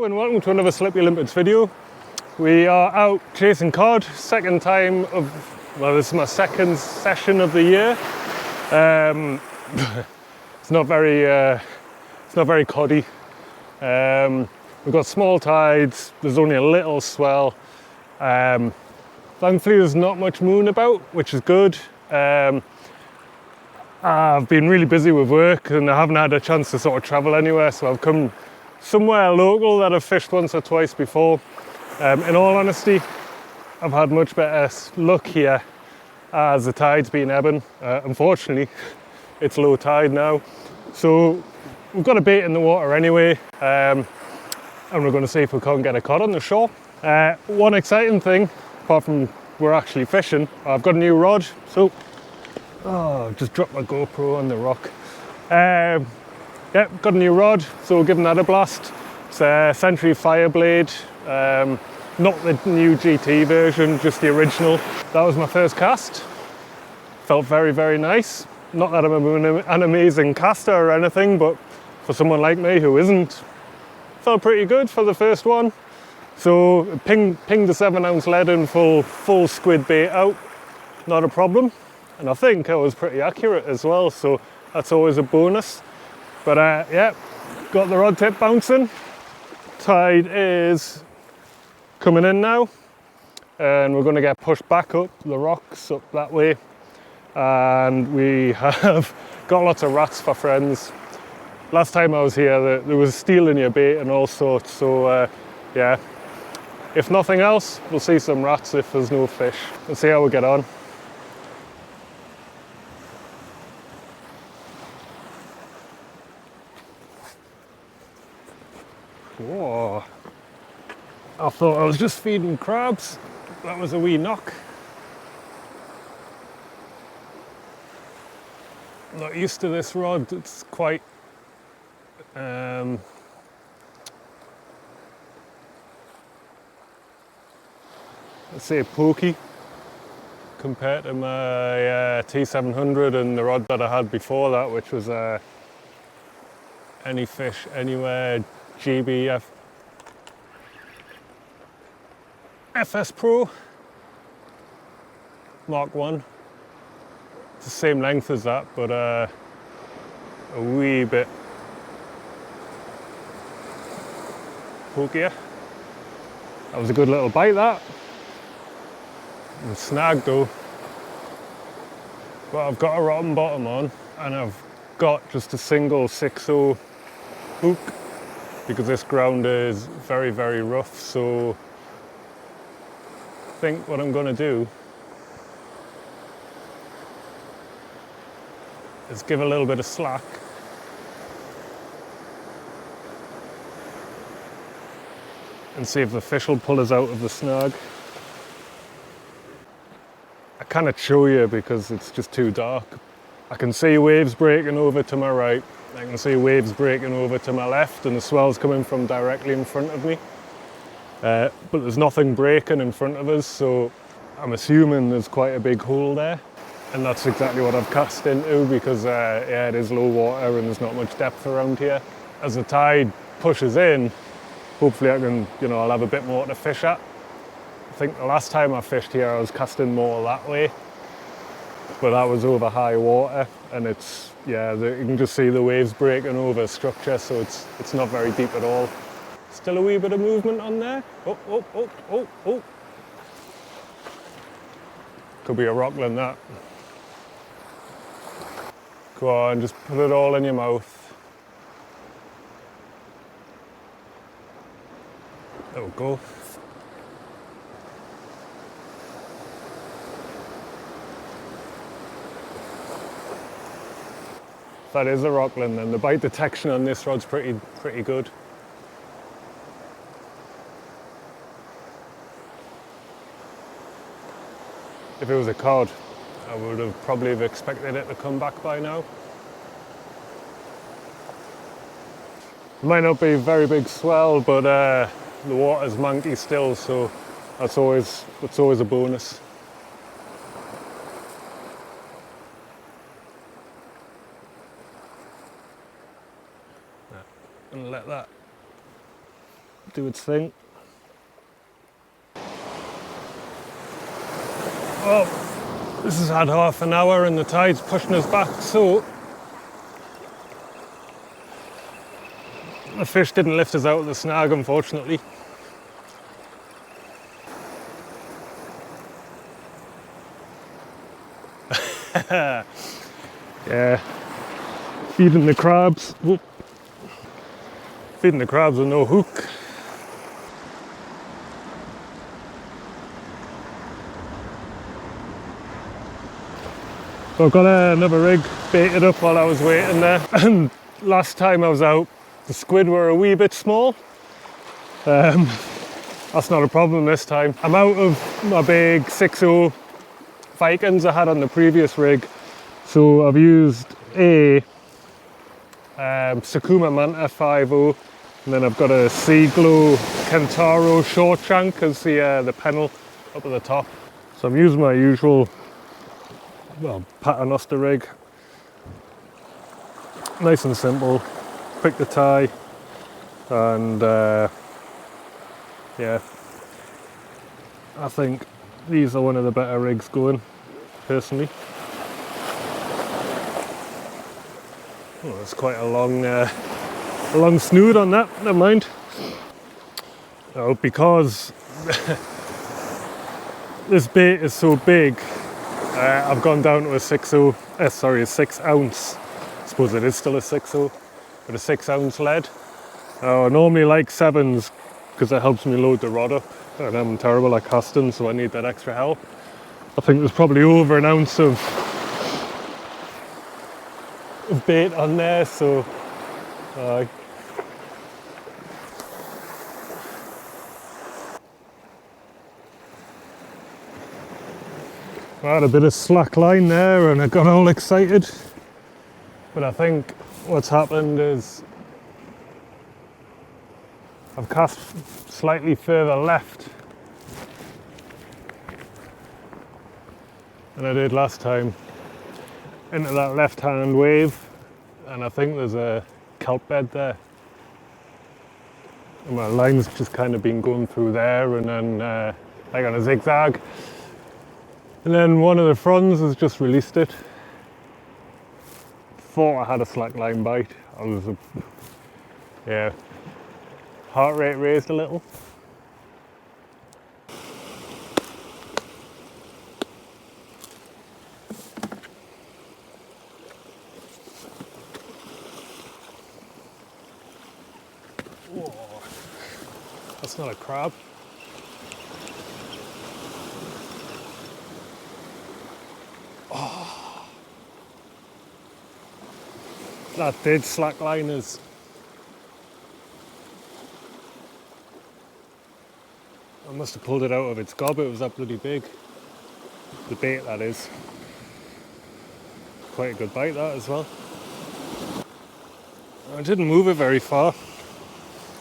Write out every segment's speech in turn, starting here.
Hello and welcome to another Slippy Limpets video. We are out chasing cod, second time of, well, this is my second session of the year. It's not very coddy. We've got small tides, there's only a little swell. Thankfully there's not much moon about, which is good. I've been really busy with work and I haven't had a chance to sort of travel anywhere, so I've come somewhere local that I've fished once or twice before. In all honesty, I've had much better luck here as the tide's been ebbing. Unfortunately, it's low tide now. So we've got a bait in the water anyway, and we're going to see if we can't get a cod on the shore. One exciting thing, apart from we're actually fishing, I've got a new rod. So, I've just dropped my GoPro on the rock. Yeah, got a new rod, so we're giving that a blast. It's a Century Fireblade, not the new GT version, just the original. That was my first cast. Felt very, very nice. Not that I'm an amazing caster or anything, but for someone like me who isn't, felt pretty good for the first one. So pinged the 7-ounce lead in full squid bait out, not a problem. And I think I was pretty accurate as well, so that's always a bonus. But yeah, got the rod tip bouncing. Tide is coming in now, and we're going to get pushed back up the rocks up that way. And we have got lots of rats for friends. Last time I was here, there was stealing your bait and all sorts. So yeah, if nothing else, we'll see some rats if there's no fish. We'll see how we get on. Whoa, I thought I was just feeding crabs. That was a wee knock. Not used to this rod, it's quite let's say pokey compared to my T700 and the rod that I had before that, which was Any Fish Anywhere GB FS Pro Mark 1. It's the same length as that, but a wee bit pokier. That was a good little bite, that. And snagged though. But I've got a rotten bottom on, and I've got just a single 6/0 hook, because this ground is very, very rough. So I think what I'm going to do is give a little bit of slack and see if the fish will pull us out of the snag. I cannot show you because it's just too dark. I can see waves breaking over to my right, I can see waves breaking over to my left, and the swell's coming from directly in front of me. But there's nothing breaking in front of us, so I'm assuming there's quite a big hole there. And that's exactly what I've cast into, because yeah, it is low water and there's not much depth around here. As the tide pushes in, hopefully I can, I'll have a bit more to fish at. I think the last time I fished here I was casting more that way, but that was over high water, and it's, yeah, you can just see the waves breaking over structure, so it's not very deep at all. Still a wee bit of movement on there. Oh. Could be a rockland, that. Go on, just put it all in your mouth. There we go. That is a rockland, and the bite detection on this rod's pretty good. If it was a cod, I would have probably expected it to come back by now. It might not be a very big swell, but the water's manky still, so that's always a bonus. And let that do its thing. Well, this has had half an hour and the tide's pushing us back, so the fish didn't lift us out of the snag, unfortunately. Yeah, feeding the crabs. Whoop. Feeding the crabs with no hook. So I've got another rig baited up while I was waiting there. And last time I was out, the squid were a wee bit small. That's not a problem this time. I'm out of my big 6.0 Vikings I had on the previous rig. So I've used a Sakuma Manta 5.0, and then I've got a Seaglow Kentaro short shank as the pennel up at the top. So I'm using my usual paternoster rig. Nice and simple, quick to tie, and yeah, I think these are one of the better rigs going, personally. Oh, that's quite a long snood on that, never mind. Oh, because this bait is so big, I've gone down to a 6 ounce. I suppose it is still a 6.0, but a 6 ounce lead. I normally like 7s because it helps me load the rod up, and I'm terrible at casting, so I need that extra help. I think there's probably over an ounce of bait on there, so I had a bit of slack line there and I got all excited, but I think what's happened is I've cast slightly further left than I did last time into that left hand wave, and I think there's a kelp bed there, and my line's just kind of been going through there and then like on a zigzag. And then one of the fronds has just released it. Thought I had a slack line bite. I was, yeah, heart rate raised a little. Whoa, that's not a crab. That did slack liners. I must have pulled it out of its gob, it was that bloody big. The bait, that is. Quite a good bite, that as well. I didn't move it very far,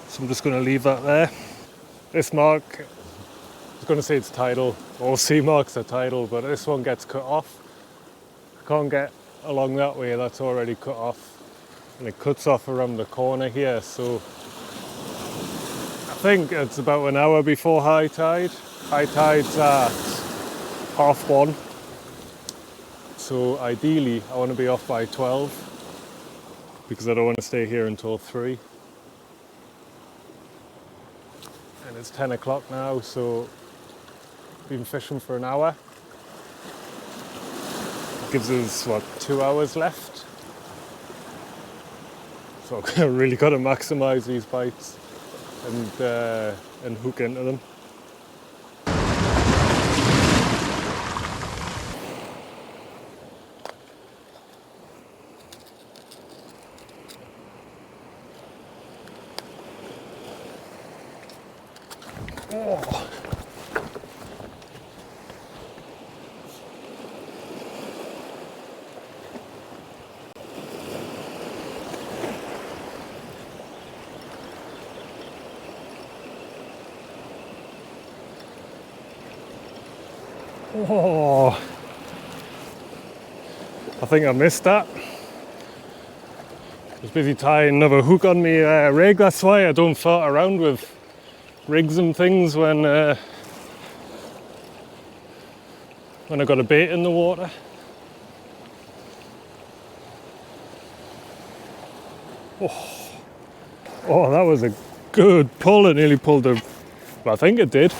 so I'm just going to leave that there. This mark, I was going to say it's tidal, all sea marks are tidal, but this one gets cut off. I can't get along that way, that's already cut off. And it cuts off around the corner here, so I think it's about an hour before high tide. High tide's at 1:30, so ideally I want to be off by 12 because I don't want to stay here until 3. And it's 10 o'clock now, so I've been fishing for an hour. It gives us, what, 2 hours left? So I really got to maximise these bites and hook into them. Oh. Oh, I think I missed that. I was busy tying another hook on me rig, that's why I don't fart around with rigs and things when I got a bait in the water. Oh, that was a good pull. It nearly pulled a... Well, I think it did.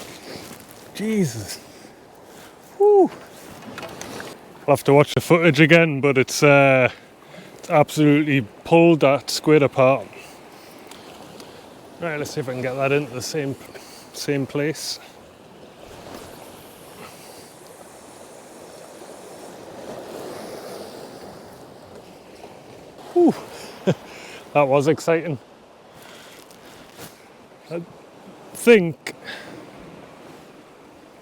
Jesus. Woo. I'll have to watch the footage again, but it's absolutely pulled that squid apart. Right, let's see if I can get that into the same place. Whew. That was exciting. I think...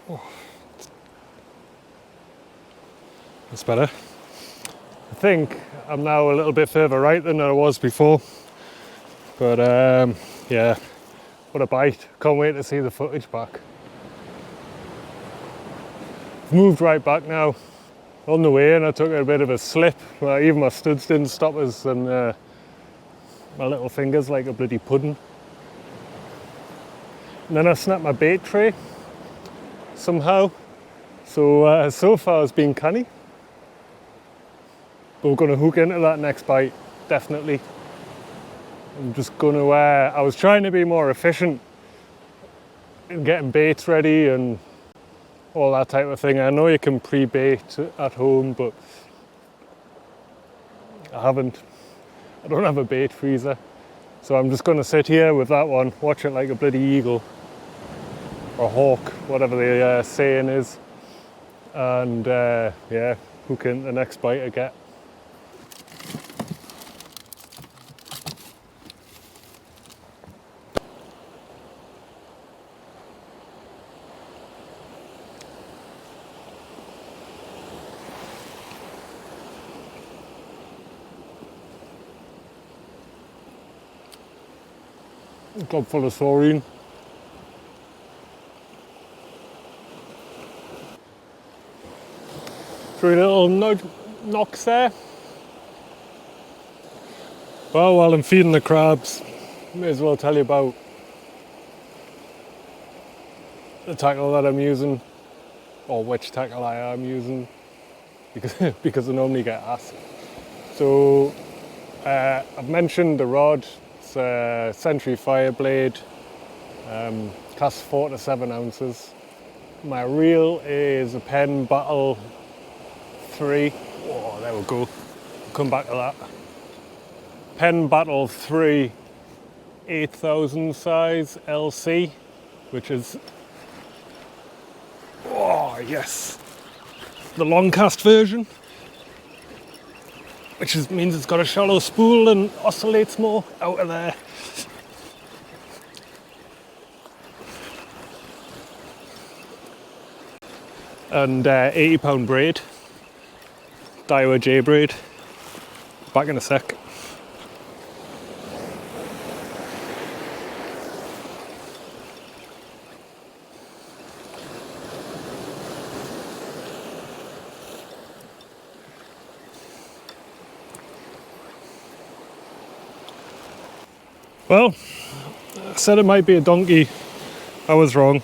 Oh, that's better. I think I'm now a little bit further right than I was before. But yeah, what a bite. Can't wait to see the footage back. I've moved right back now. On the way in I took a bit of a slip. Well, even my studs didn't stop us, and my little fingers like a bloody pudding. And then I snapped my bait tray somehow. So so far it's been canny. But we're going to hook into that next bite, definitely. I'm just going to, I was trying to be more efficient in getting baits ready and all that type of thing. I know you can pre-bait at home, but I haven't. I don't have a bait freezer. So I'm just going to sit here with that one, watch it like a bloody eagle or hawk, whatever the saying is. And yeah, hook into the next bite I get. Gob full of saurine. Three little knocks there. Well, while I'm feeding the crabs, may as well tell you about the tackle that I'm using, or which tackle I am using, because I normally get asked. So I've mentioned the rod. It's a Century Fireblade, casts 4 to 7 ounces. My reel is a Penn Battle 3. Oh, there we go. We'll come back to that. Penn Battle 3 8000 size LC, which is, oh yes, the long cast version, which means it's got a shallow spool and oscillates more out of there. And 80-pound braid, Daiwa J-Braid. Back in a sec. Well, I said it might be a donkey. I was wrong.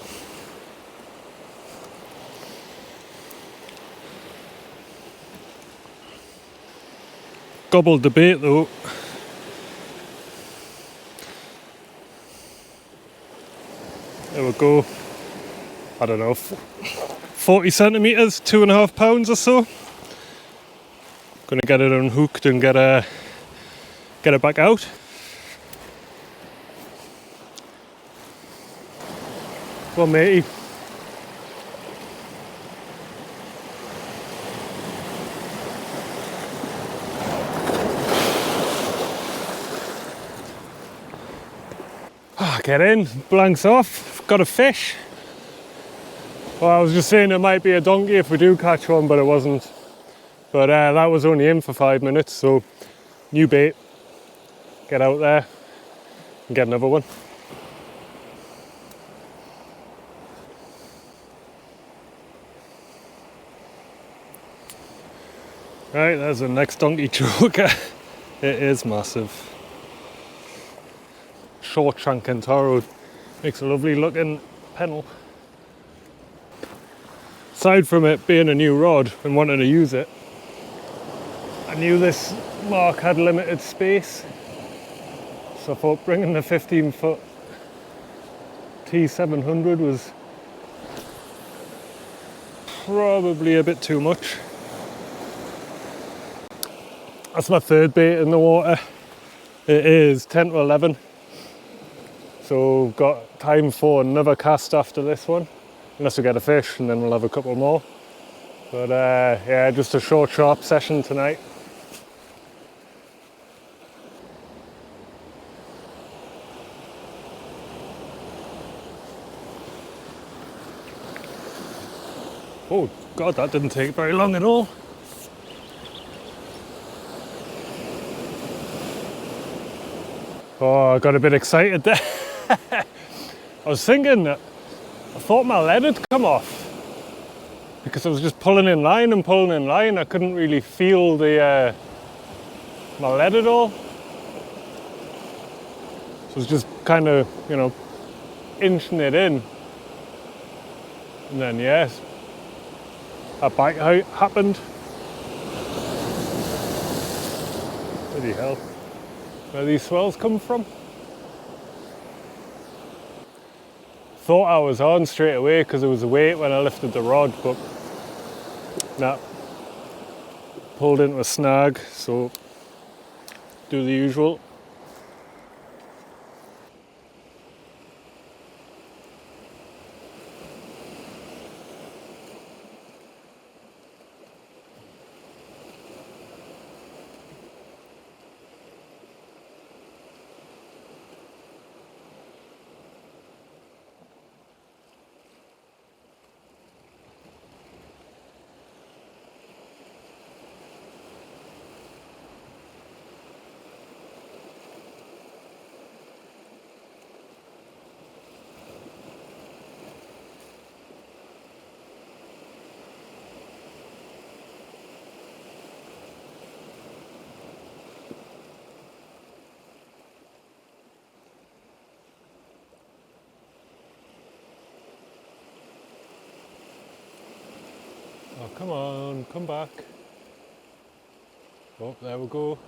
Gobbled the bait though. There we go. I don't know, 40 centimetres, 2.5 pounds or so. Gonna get it unhooked and get it back out. Well, matey. Get in, blanks off, got a fish. Well, I was just saying it might be a donkey if we do catch one, but it wasn't. But that was only in for 5 minutes, so new bait. Get out there and get another one. Right, there's the next donkey choker. It is massive. Short shank Kentaro Makes a lovely looking pennel. Aside from it being a new rod and wanting to use it, I knew this mark had limited space, so I thought bringing the 15-foot T700 was probably a bit too much. That's my third bait in the water. It is 10 to 11, so we've got time for another cast after this one, unless we get a fish, and then we'll have a couple more. But yeah, just a short sharp session tonight. Oh God, that didn't take very long at all. Oh, I got a bit excited there. I was thinking that I thought my lead had come off because I was just pulling in line and pulling in line. I couldn't really feel the my lead at all. So I was just kind of, you know, inching it in. And then, yes, a bite happened. Bloody hell. Where these swells come from? Thought I was on straight away because there was a weight when I lifted the rod, but nah. Pulled into a snag, so do the usual. Oh, come on, come back. Oh, there we go.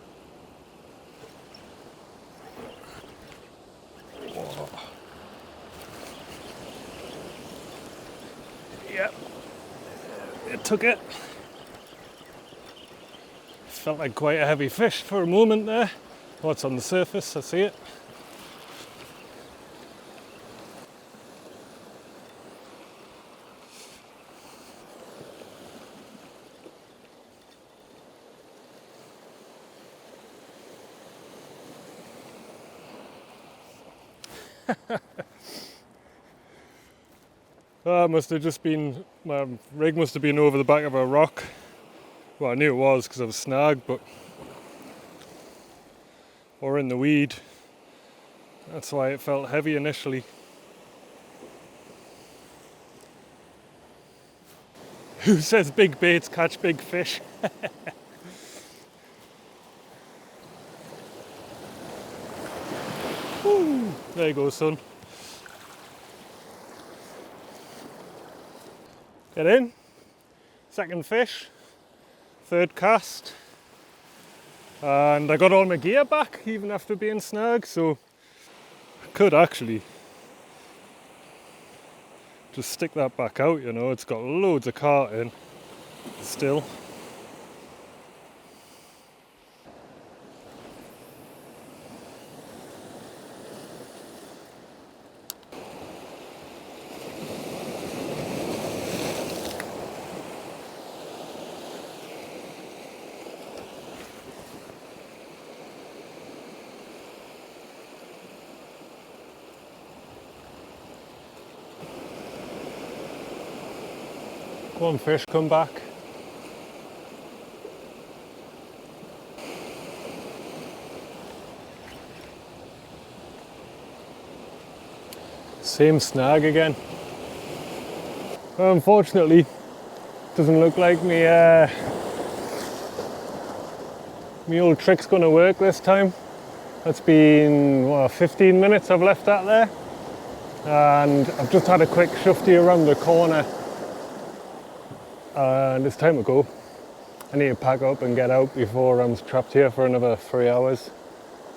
Oh. Yep, it took it. Felt like quite a heavy fish for a moment there. Oh, it's on the surface, I see it. It must have just been, my rig must have been over the back of a rock. Well, I knew it was because I was snagged, but, or in the weed. That's why it felt heavy initially. Who says big baits catch big fish? Woo, there you go, son. Get in. Second fish. Third cast. And I got all my gear back even after being snagged, so I could actually just stick that back out, you know. It's got loads of cart in still. Come on, fish, come back. Same snag again. Well, unfortunately, doesn't look like me old trick's gonna work this time. That's been, what, 15 minutes I've left that there. and I've just had a quick shufty around the corner and it's time to go. I need to pack up and get out before I'm trapped here for another 3 hours.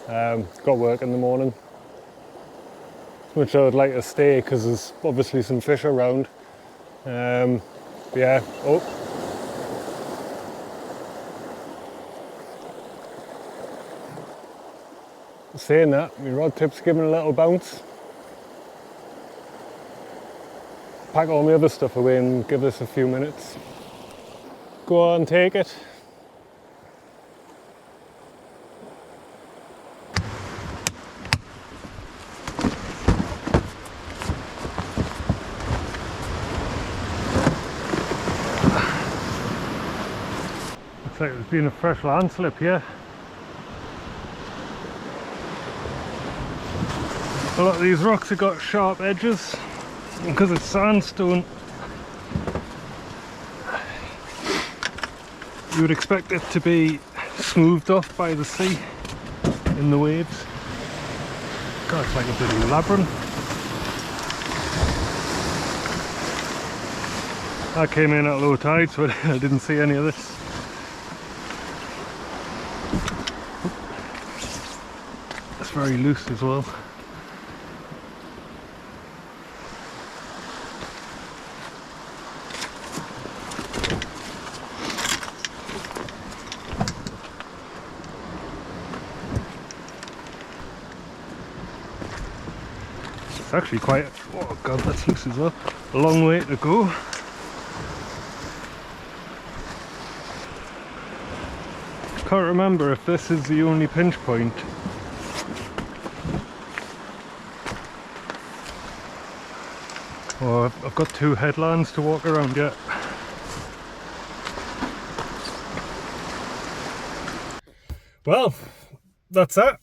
Got work in the morning. As much as I would like to stay because there's obviously some fish around. Yeah, oh. Saying that, my rod tip's giving a little bounce. Pack all my other stuff away and give this a few minutes. Go on, take it. Looks like there's been a fresh landslip here. A lot of these rocks have got sharp edges, and because it's sandstone, you would expect it to be smoothed off by the sea in the waves. God, it's like a bloody labyrinth. I came in at low tide, so I didn't see any of this. It's very loose as well. It's actually quite, oh god, that's loose as well. A long way to go. Can't remember if this is the only pinch point. Oh, I've got 2 headlands to walk around yet. Well, that's it.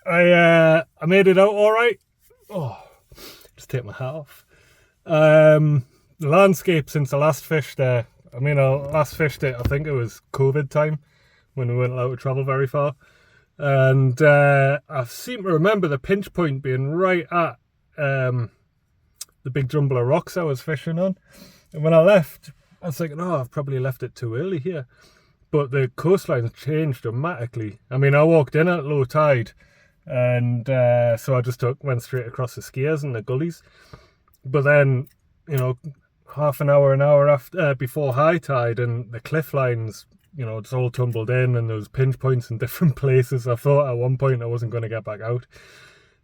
I made it out all right. Oh, just take my hat off. The landscape since I last fished there. I mean, I last fished it, I think it was COVID time when we weren't allowed to travel very far. And I seem to remember the pinch point being right at the big jumble of rocks I was fishing on. And when I left, I was thinking, oh, I've probably left it too early here. But the coastline's changed dramatically. I mean, I walked in at low tide, and so I just went straight across the skiers and the gullies. But then, you know, half an hour after before high tide, and the cliff lines, you know, it's all tumbled in, and there was pinch points in different places. I thought at one point I wasn't going to get back out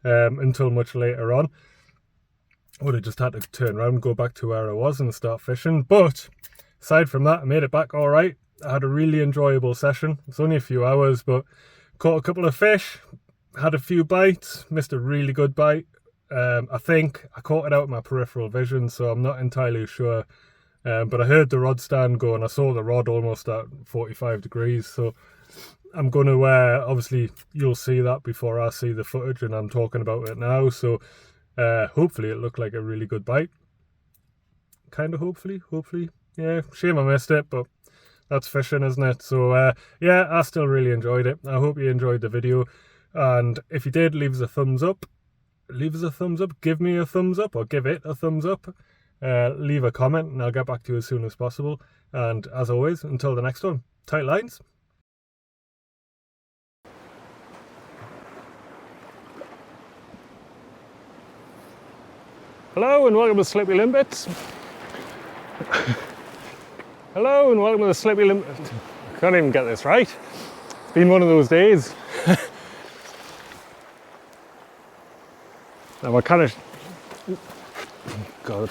until much later on. I would have just had to turn around and go back to where I was and start fishing. But aside from that, I made it back all right. I had a really enjoyable session. It's only a few hours, but caught a couple of fish, had a few bites, missed a really good bite. I think I caught it out with my peripheral vision, so I'm not entirely sure. But I heard the rod stand go, and I saw the rod almost at 45 degrees. So I'm going to, obviously, you'll see that before I see the footage, and I'm talking about it now. So hopefully it looked like a really good bite. Kind of hopefully. Yeah, shame I missed it, but that's fishing, isn't it? So yeah, I still really enjoyed it. I hope you enjoyed the video. And if you did, leave us a thumbs up. Leave us a thumbs up, give me a thumbs up, or give it a thumbs up. Leave a comment and I'll get back to you as soon as possible. And as always, until the next one, tight lines. Hello and welcome to Slippy Limpets. Hello and welcome to the Slippy Limpets. I can't even get this right. It's been one of those days. Now I kind of, God.